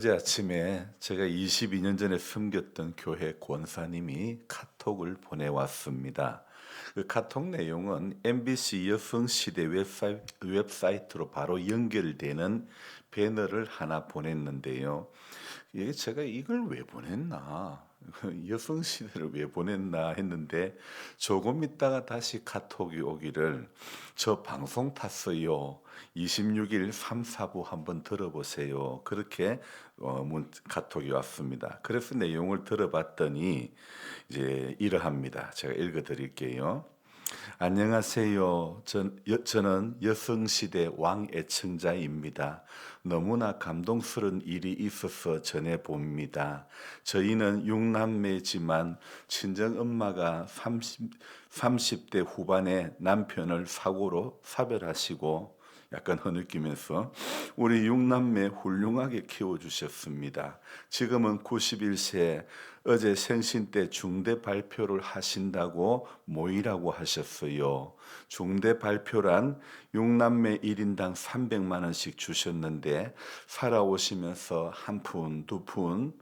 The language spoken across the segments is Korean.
어제 아침에 제가 22년 전에 섬겼던 교회 권사님이 카톡을 보내왔습니다. 그 카톡 내용은 MBC 여성시대 웹사이트로 바로 연결되는 배너를 하나 보냈는데요. 이게 제가 이걸 왜 보냈나? 여성시대를 왜 보냈나 했는데 조금 있다가 다시 카톡이 오기를 저 방송 탔어요. 26일 3, 4부 한번 들어보세요. 그렇게 카톡이 왔습니다. 그래서 내용을 들어봤더니 이제 이러합니다. 제가 읽어드릴게요. 안녕하세요. 저는 여성시대 왕애청자입니다. 너무나 감동스러운 일이 있어서 전해봅니다. 저희는 6남매지만 친정엄마가 30대 후반에 남편을 사고로 사별하시고 약간 흐느끼면서 우리 6남매 훌륭하게 키워주셨습니다. 지금은 91세, 어제 생신 때 중대 발표를 하신다고 모이라고 하셨어요. 중대 발표란 6남매 1인당 300만 원씩 주셨는데 살아오시면서 한 푼, 두 푼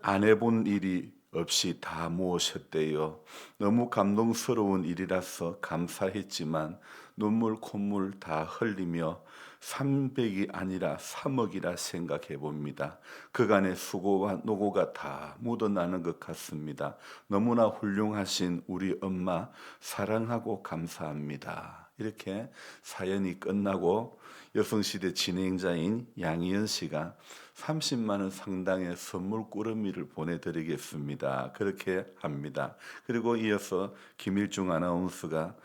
안 해본 일이 없이 다 모으셨대요. 너무 감동스러운 일이라서 감사했지만 눈물 콧물 다 흘리며 300이 아니라 3억이라 생각해 봅니다. 그간의 수고와 노고가 다 묻어나는 것 같습니다. 너무나 훌륭하신 우리 엄마 사랑하고 감사합니다. 이렇게 사연이 끝나고 여성시대 진행자인 양희연 씨가 30만 원 상당의 선물 꾸러미를 보내드리겠습니다. 그렇게 합니다. 그리고 이어서 김일중 아나운서가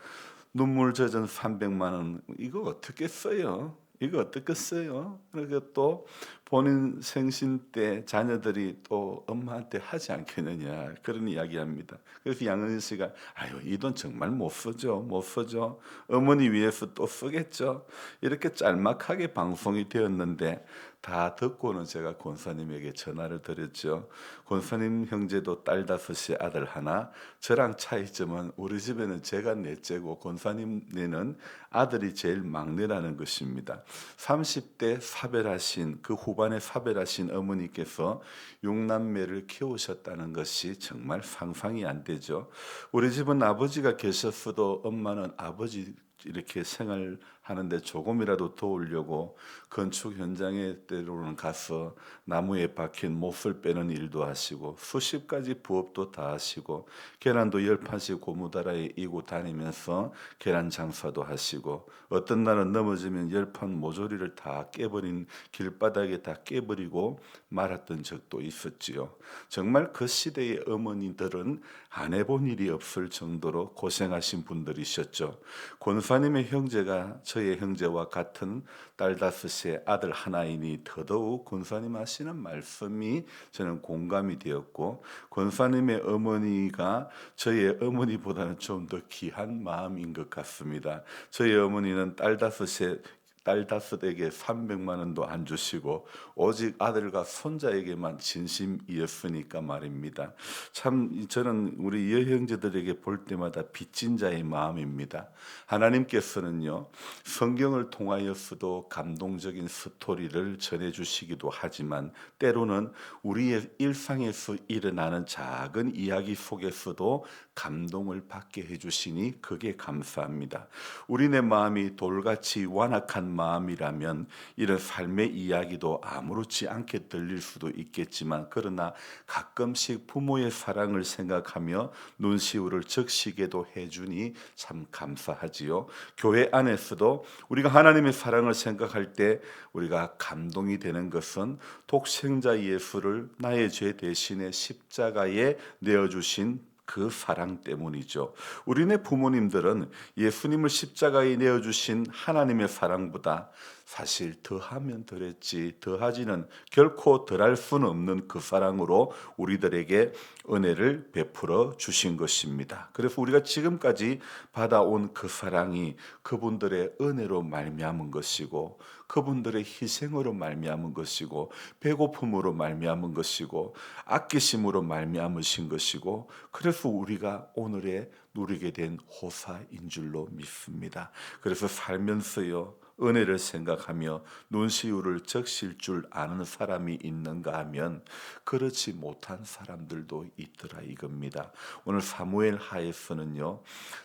눈물 젖은 300만 원 이거 어떻게 써요? 이거 어떻게 써요? 그리고 또 본인 생신 때 자녀들이 또 엄마한테 하지 않겠느냐 그런 이야기합니다. 그래서 양은 씨가 아유 이 돈 정말 못 쓰죠, 못 쓰죠. 어머니 위해서 또 쓰겠죠. 이렇게 짤막하게 방송이 되었는데 다 듣고는 제가 권사님에게 전화를 드렸죠. 권사님 형제도 딸 다섯이 아들 하나. 저랑 차이점은 우리 집에는 제가 넷째고 권사님네는 아들이 제일 막내라는 것입니다. 30대 사별하신 그 후반에 사별하신 어머니께서 6남매를 키우셨다는 것이 정말 상상이 안 되죠. 우리 집은 아버지가 계셨어도 엄마는 아버지 이렇게 생활하는데 조금이라도 도우려고 건축 현장에 때로는 가서 나무에 박힌 못을 빼는 일도 하시고 수십 가지 부업도 다 하시고 계란도 10판씩 고무다라에 이고 다니면서 계란 장사도 하시고 어떤 날은 넘어지면 10판 모조리를 다 깨버린 길바닥에 다 깨버리고 말았던 적도 있었지요. 정말 그 시대의 어머니들은 안 해본 일이 없을 정도로 고생하신 분들이셨죠. 권사님의 형제가 저의 형제와 같은 딸 다섯의 아들 하나이니 더더욱 권사님 하시는 말씀이 저는 공감이 되었고 권사님의 어머니가 저의 어머니보다는 좀 더 귀한 마음인 것 같습니다. 저희 어머니는 딸 다섯에게 300만 원도 안 주시고 오직 아들과 손자에게만 진심이었으니까 말입니다. 참 저는 우리 여형제들에게 볼 때마다 빚진 자의 마음입니다. 하나님께서는요 성경을 통하여서도 감동적인 스토리를 전해주시기도 하지만 때로는 우리의 일상에서 일어나는 작은 이야기 속에서도 감동을 받게 해주시니 그게 감사합니다. 우리네 마음이 돌같이 완악한 마음이라면 이런 삶의 이야기도 아무렇지 않게 들릴 수도 있겠지만 그러나 가끔씩 부모의 사랑을 생각하며 눈시울을 적시게도 해주니 참 감사하지요. 교회 안에서도 우리가 하나님의 사랑을 생각할 때 우리가 감동이 되는 것은 독생자 예수를 나의 죄 대신에 십자가에 내어주신 그 사랑 때문이죠. 우리네 부모님들은 예수님을 십자가에 내어주신 하나님의 사랑보다 사실 더하면 덜했지 더하지는 결코 덜할 수는 없는 그 사랑으로 우리들에게 은혜를 베풀어 주신 것입니다. 그래서 우리가 지금까지 받아온 그 사랑이 그분들의 은혜로 말미암은 것이고 그분들의 희생으로 말미암은 것이고 배고픔으로 말미암은 것이고 아끼심으로 말미암으신 것이고 그래서 우리가 오늘에 누리게 된 호사인 줄로 믿습니다. 그래서 살면서요 은혜를 생각하며 눈시울을 적실 줄 아는 사람이 있는가 하면 그렇지 못한 사람들도 있더라 이겁니다. 오늘 사무엘 하에서는요,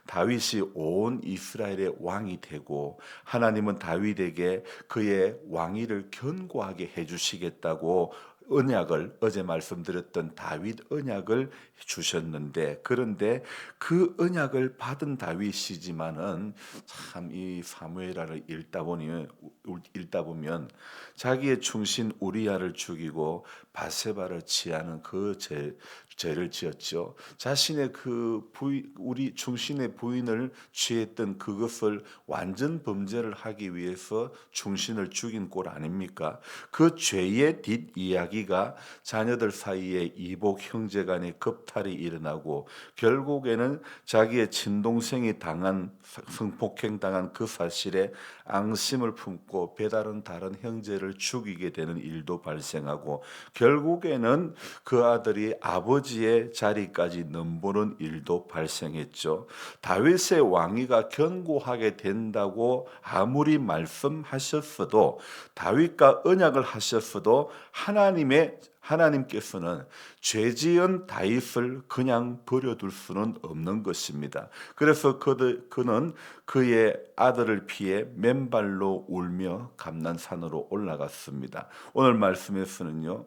다윗이 온 이스라엘의 왕이 되고 하나님은 다윗에게 그의 왕위를 견고하게 해주시겠다고 언약을, 어제 말씀드렸던 다윗 언약을 주셨는데, 그런데 그 언약을 받은 다윗이지만은 참 이 사무엘하를 읽다 보면 자기의 충신 우리야를 죽이고 바세바를 취하는 그 죄를 지었죠. 자신의 우리 충신의 부인을 취했던 그것을 완전 범죄를 하기 위해서 충신을 죽인 꼴 아닙니까? 그 죄의 뒷 이야기가 자녀들 사이에 이복 형제간의 겁탈이 일어나고 결국에는 자기의 친동생이 성폭행 당한 그 사실에 앙심을 품고 배다른 다른 형제를 죽이게 되는 일도 발생하고 결국에는 그 아들이 아버지의 자리까지 넘보는 일도 발생했죠. 다윗의 왕위가 견고하게 된다고 아무리 말씀하셨어도, 다윗과 언약을 하셨어도 하나님께서는 죄지은 다윗을 그냥 버려둘 수는 없는 것입니다. 그래서 그는 그의 아들을 피해 맨발로 울며 감난산으로 올라갔습니다. 오늘 말씀에서는요,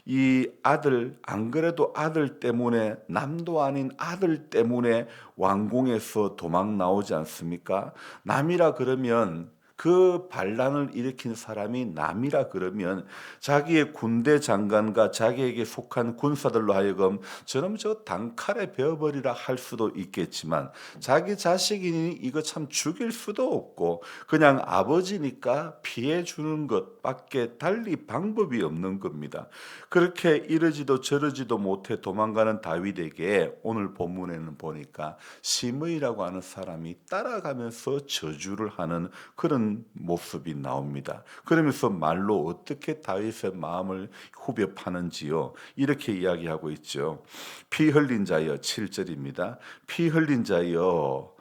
이 아들, 안 그래도 아들 때문에, 남도 아닌 아들 때문에 왕궁에서 도망 나오지 않습니까? 남이라 그러면, 그 반란을 일으킨 사람이 남이라 그러면 자기의 군대 장관과 자기에게 속한 군사들로 하여금 저놈 저 단칼에 베어버리라 할 수도 있겠지만, 자기 자식이니 이거 참 죽일 수도 없고 그냥 아버지니까 피해주는 것밖에 달리 방법이 없는 겁니다. 그렇게 이러지도 저러지도 못해 도망가는 다윗에게 오늘 본문에는 보니까 시므이라고 하는 사람이 따라가면서 저주를 하는 그런 모습이 나옵니다. 그러면서 말로 어떻게 다윗의 마음을 후벼 파는지요, 이렇게 이야기하고 있죠. 피 흘린 자여, 7절입니다. 피 흘린 자여,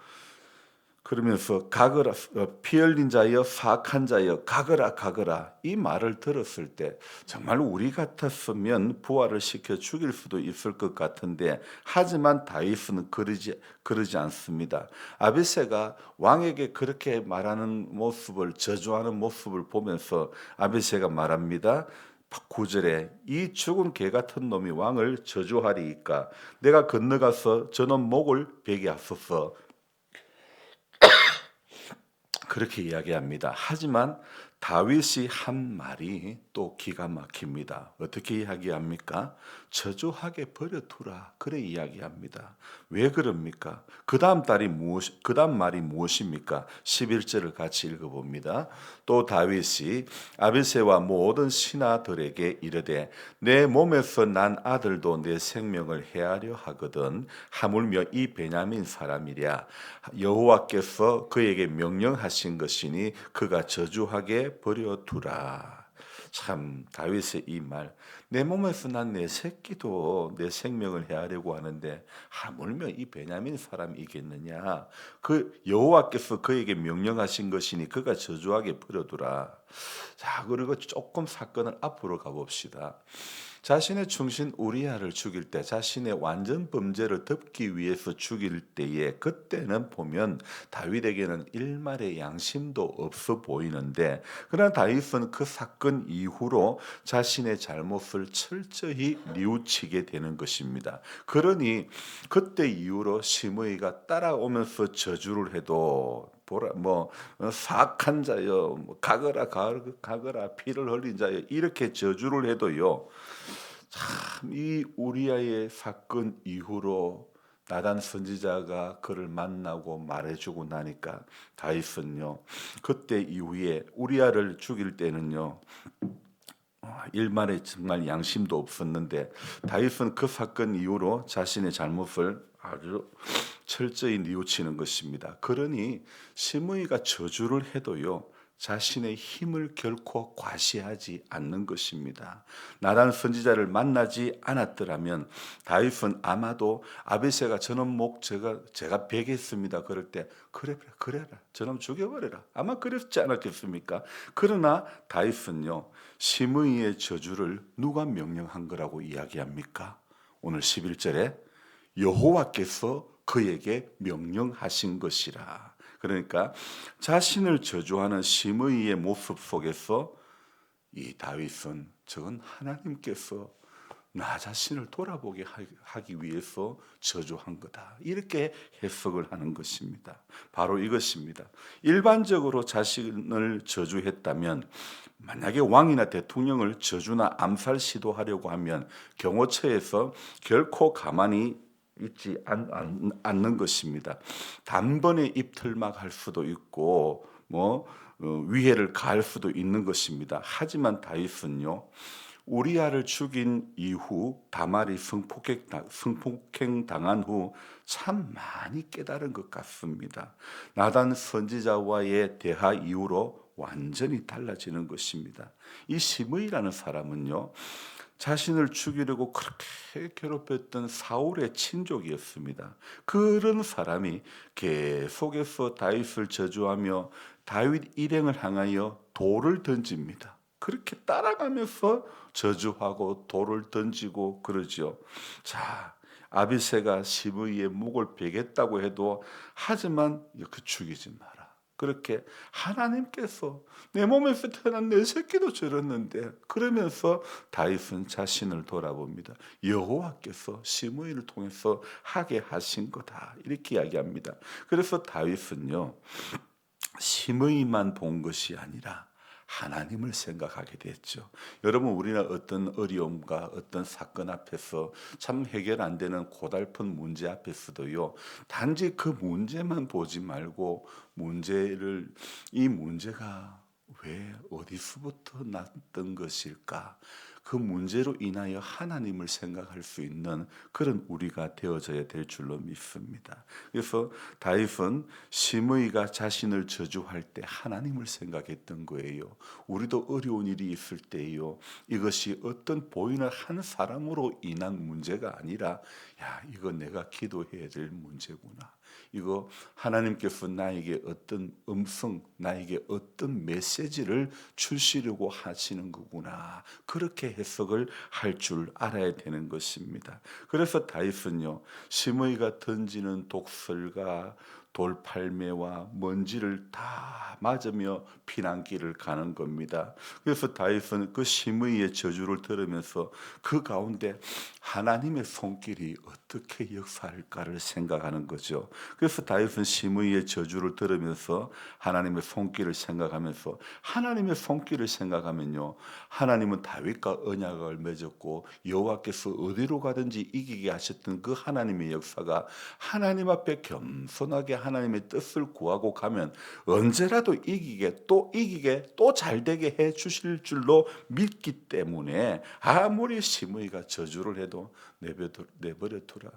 그러면서 가거라, 피 흘린 자여, 사악한 자여, 가거라. 이 말을 들었을 때 정말 우리 같았으면 부활을 시켜 죽일 수도 있을 것 같은데, 하지만 다윗은 그러지 않습니다. 아비새가 왕에게 그렇게 말하는 모습을, 저주하는 모습을 보면서 아비새가 말합니다. 9절에 이 죽은 개 같은 놈이 왕을 저주하리이까 내가 건너가서 저놈 목을 베게 하소서, 그렇게 이야기합니다. 하지만 다윗이 한 말이 또 기가 막힙니다. 어떻게 이야기합니까? 저주하게 버려두라, 그래 이야기합니다. 왜 그럽니까? 그 다음 말이 무엇입니까? 11절을 같이 읽어봅니다. 또 다윗이 아비새와 모든 신하들에게 이르되 내 몸에서 난 아들도 내 생명을 해하려 하거든 하물며 이 베냐민 사람이랴. 여호와께서 그에게 명령하신 것이니 그가 저주하게 버려두라. 참 다윗의 이 말, 내 몸에서 난 내 새끼도 내 생명을 해하려고 하는데 하물며 이 베냐민 사람이겠느냐. 그 여호와께서 그에게 명령하신 것이니 그가 저주하게 버려두라. 자, 그리고 조금 사건을 앞으로 가봅시다. 자신의 충신 우리야를 죽일 때, 자신의 완전 범죄를 덮기 위해서 죽일 때에, 그때는 보면 다윗에게는 일말의 양심도 없어 보이는데, 그러나 다윗은 그 사건 이후로 자신의 잘못을 철저히 뉘우치게 되는 것입니다. 그러니 그때 이후로 시므이가 따라오면서 저주를 해도 사악한 자여, 가거라, 피를 흘린 자여, 이렇게 저주를 해도요, 참 이 우리아의 사건 이후로 나단 선지자가 그를 만나고 말해주고 나니까 다윗은요, 그때 이후에 우리아를 죽일 때는요, 일말에 정말 양심도 없었는데 다윗은 그 사건 이후로 자신의 잘못을 아주 철저히 뉘우치는 것입니다. 그러니 시므이가 저주를 해도요, 자신의 힘을 결코 과시하지 않는 것입니다. 나단 선지자를 만나지 않았더라면 다윗은 아마도 아비새가 저놈 목 제가 베겠습니다. 그럴 때 그래라 저놈 죽여버려라 아마 그랬지 않았겠습니까? 그러나 다윗은요 심의의 저주를 누가 명령한 거라고 이야기합니까? 오늘 11절에 여호와께서 그에게 명령하신 것이라. 그러니까 자신을 저주하는 심의의 모습 속에서 이 다윗은 저건 하나님께서 나 자신을 돌아보게 하기 위해서 저주한 거다. 이렇게 해석을 하는 것입니다. 바로 이것입니다. 일반적으로 자신을 저주했다면 만약에 왕이나 대통령을 저주나 암살 시도하려고 하면 경호처에서 결코 가만히 있지 않는 것입니다. 단번에 입틀막할 수도 있고 위해를 가할 수도 있는 것입니다. 하지만 다윗은요 우리아를 죽인 이후 다말이 성폭행 당한 후 참 많이 깨달은 것 같습니다. 나단 선지자와의 대화 이후로 완전히 달라지는 것입니다. 이 시므이라는 사람은요 자신을 죽이려고 그렇게 괴롭혔던 사울의 친족이었습니다. 그런 사람이 계속해서 다윗을 저주하며 다윗 일행을 향하여 돌을 던집니다. 그렇게 따라가면서 저주하고 돌을 던지고 그러죠. 자, 아비새가 시므이의 목을 베겠다고 해도 하지만 죽이지 마라. 그렇게 하나님께서 내 몸에서 태어난 내 새끼도 저랬는데 그러면서 다윗은 자신을 돌아봅니다. 여호와께서 시므이를 통해서 하게 하신 거다. 이렇게 이야기합니다. 그래서 다윗은요. 시므이만 본 것이 아니라 하나님을 생각하게 됐죠. 여러분 우리는 어떤 어려움과 어떤 사건 앞에서 참 해결 안 되는 고달픈 문제 앞에서도요. 단지 그 문제만 보지 말고 이 문제가 왜 어디서부터 났던 것일까? 그 문제로 인하여 하나님을 생각할 수 있는 그런 우리가 되어져야 될 줄로 믿습니다. 그래서 다윗은 시므이가 자신을 저주할 때 하나님을 생각했던 거예요. 우리도 어려운 일이 있을 때요. 이것이 어떤 보이는 한 사람으로 인한 문제가 아니라 이거 내가 기도해야 될 문제구나. 이거 하나님께서 나에게 어떤 나에게 어떤 메시지를 주시려고 하시는 거구나. 그렇게 해석을 할 줄 알아야 되는 것입니다. 그래서 다윗은요, 시므이가 던지는 독설과 돌팔매와 먼지를 다 맞으며 피난길을 가는 겁니다. 그래서 다윗은 그 시므이의 저주를 들으면서 그 가운데 하나님의 손길이 어떻게 역사할까를 생각하는 거죠. 그래서 다윗은 시므이의 저주를 들으면서 하나님의 손길을 생각하면서 하나님의 손길을 생각하면요. 하나님은 다윗과 언약을 맺었고 여호와께서 어디로 가든지 이기게 하셨던 그 하나님의 역사가 하나님 앞에 겸손하게 하나님의 뜻을 구하고 가면 언제라도 이기게 또 잘되게 해 주실 줄로 믿기 때문에 아무리 시므이가 저주를 해도 내버려 두라.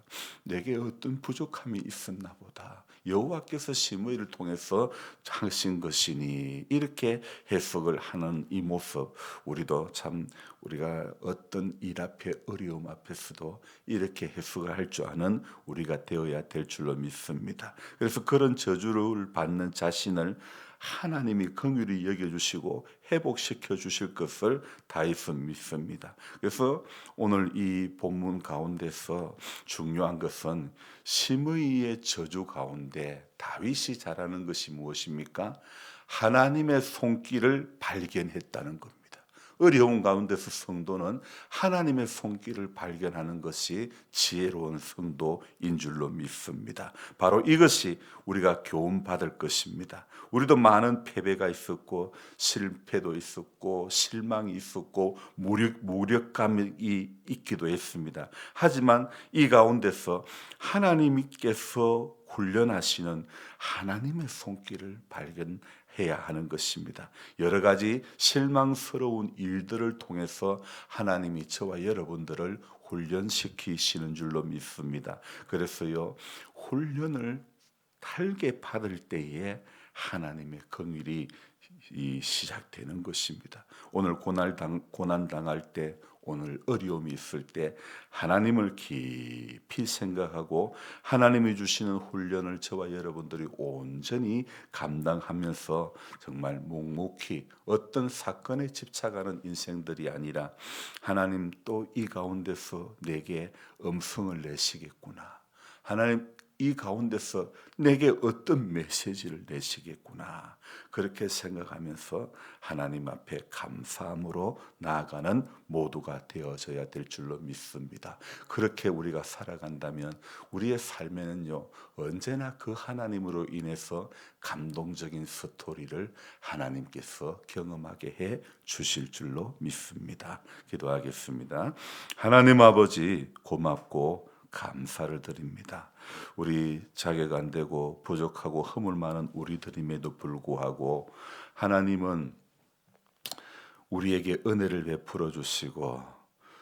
내게 어떤 부족함이 있었나 보다. 여호와께서 시므이를 통해서 하신 것이니 이렇게 해석을 하는 이 모습 우리도 참 우리가 어떤 일 앞에 어려움 앞에서도 이렇게 해석을 할 줄 아는 우리가 되어야 될 줄로 믿습니다. 그래서 그런 저주를 받는 자신을 하나님이 긍휼히 여겨주시고 회복시켜 주실 것을 다윗은 믿습니다. 그래서 오늘 이 본문 가운데서 중요한 것은 시므이의 저주 가운데 다윗이 잘하는 것이 무엇입니까? 하나님의 손길을 발견했다는 겁니다. 어려운 가운데서 성도는 하나님의 손길을 발견하는 것이 지혜로운 성도인 줄로 믿습니다. 바로 이것이 우리가 교훈받을 것입니다. 우리도 많은 패배가 있었고 실패도 있었고 실망이 있었고 무력감이 있기도 했습니다. 하지만 이 가운데서 하나님께서 훈련하시는 하나님의 손길을 발견해야 하는 것입니다. 여러 가지 실망스러운 일들을 통해서 하나님이 저와 여러분들을 훈련시키시는 줄로 믿습니다. 그래서요, 훈련을 달게 받을 때에 하나님의 긍휼이 시작되는 것입니다. 오늘 고난 당할 때, 오늘 어려움이 있을 때 하나님을 깊이 생각하고 하나님이 주시는 훈련을 저와 여러분들이 온전히 감당하면서 정말 묵묵히 어떤 사건에 집착하는 인생들이 아니라, 하나님 또 이 가운데서 내게 음성을 내시겠구나, 하나님 이 가운데서 내게 어떤 메시지를 내시겠구나, 그렇게 생각하면서 하나님 앞에 감사함으로 나아가는 모두가 되어져야 될 줄로 믿습니다. 그렇게 우리가 살아간다면 우리의 삶에는요, 언제나 그 하나님으로 인해서 감동적인 스토리를 하나님께서 경험하게 해 주실 줄로 믿습니다. 기도하겠습니다. 하나님 아버지, 고맙고 감사를 드립니다. 우리 자격 안 되고 부족하고 허물 많은 우리들임에도 불구하고 하나님은 우리에게 은혜를 베풀어 주시고,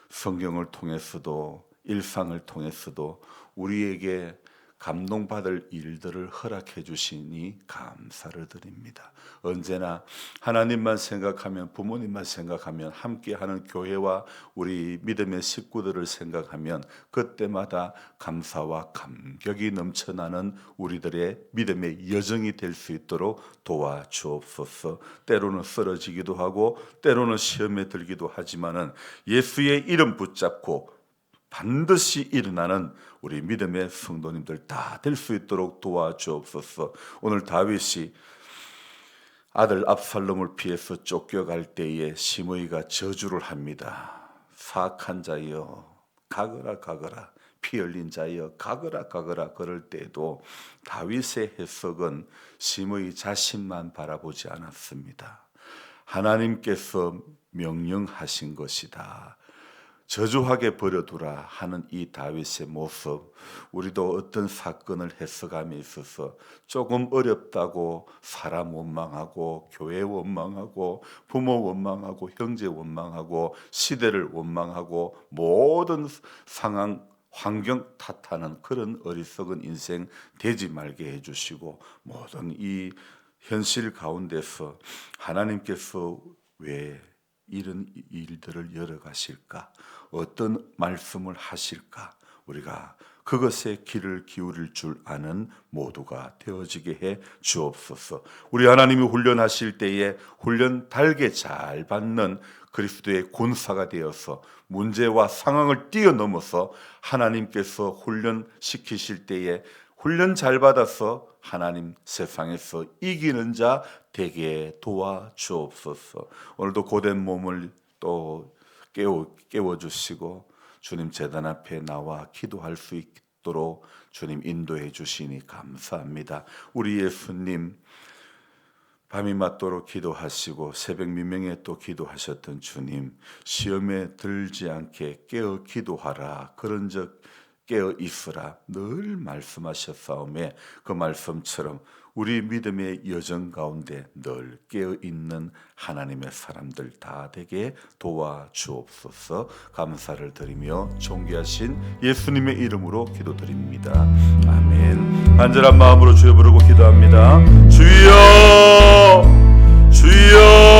성경을 통해서도 일상을 통해서도 우리에게 감동받을 일들을 허락해 주시니 감사를 드립니다. 언제나 하나님만 생각하면, 부모님만 생각하면, 함께하는 교회와 우리 믿음의 식구들을 생각하면 그때마다 감사와 감격이 넘쳐나는 우리들의 믿음의 여정이 될 수 있도록 도와주옵소서. 때로는 쓰러지기도 하고 때로는 시험에 들기도 하지만은 예수의 이름 붙잡고 반드시 일어나는 우리 믿음의 성도님들 다 될 수 있도록 도와주옵소서. 오늘 다윗이 아들 압살롬을 피해서 쫓겨갈 때에 시므이가 저주를 합니다. 사악한 자여 가거라 가거라, 피 흘린 자여 가거라 가거라. 그럴 때에도 다윗의 해석은 시므이 자신만 바라보지 않았습니다. 하나님께서 명령하신 것이다, 저주하게 버려두라 하는 이 다윗의 모습, 우리도 어떤 사건을 해석함에 있어서 조금 어렵다고 사람 원망하고 교회 원망하고 부모 원망하고 형제 원망하고 시대를 원망하고 모든 상황 환경 탓하는 그런 어리석은 인생 되지 말게 해주시고, 모든 이 현실 가운데서 하나님께서 왜 이런 일들을 열어가실까, 어떤 말씀을 하실까, 우리가 그것에 귀를 기울일 줄 아는 모두가 되어지게 해 주옵소서. 우리 하나님이 훈련하실 때에 훈련 달게 잘 받는 그리스도의 군사가 되어서 문제와 상황을 뛰어넘어서 하나님께서 훈련시키실 때에 훈련 잘 받아서 하나님 세상에서 이기는 자 되게 도와주옵소서. 오늘도 고된 몸을 또 깨워주시고 주님 제단 앞에 나와 기도할 수 있도록 주님 인도해 주시니 감사합니다. 우리 예수님 밤이 맞도록 기도하시고 새벽 미명에 또 기도하셨던 주님, 시험에 들지 않게 깨어 기도하라, 그런즉 깨어 있으라 늘 말씀하셨사오매 그 말씀처럼 우리 믿음의 여정 가운데 늘 깨어 있는 하나님의 사람들 다 되게 도와주옵소서. 감사를 드리며 존귀하신 예수님의 이름으로 기도드립니다. 아멘. 간절한 마음으로 주여 부르고 기도합니다. 주여 주여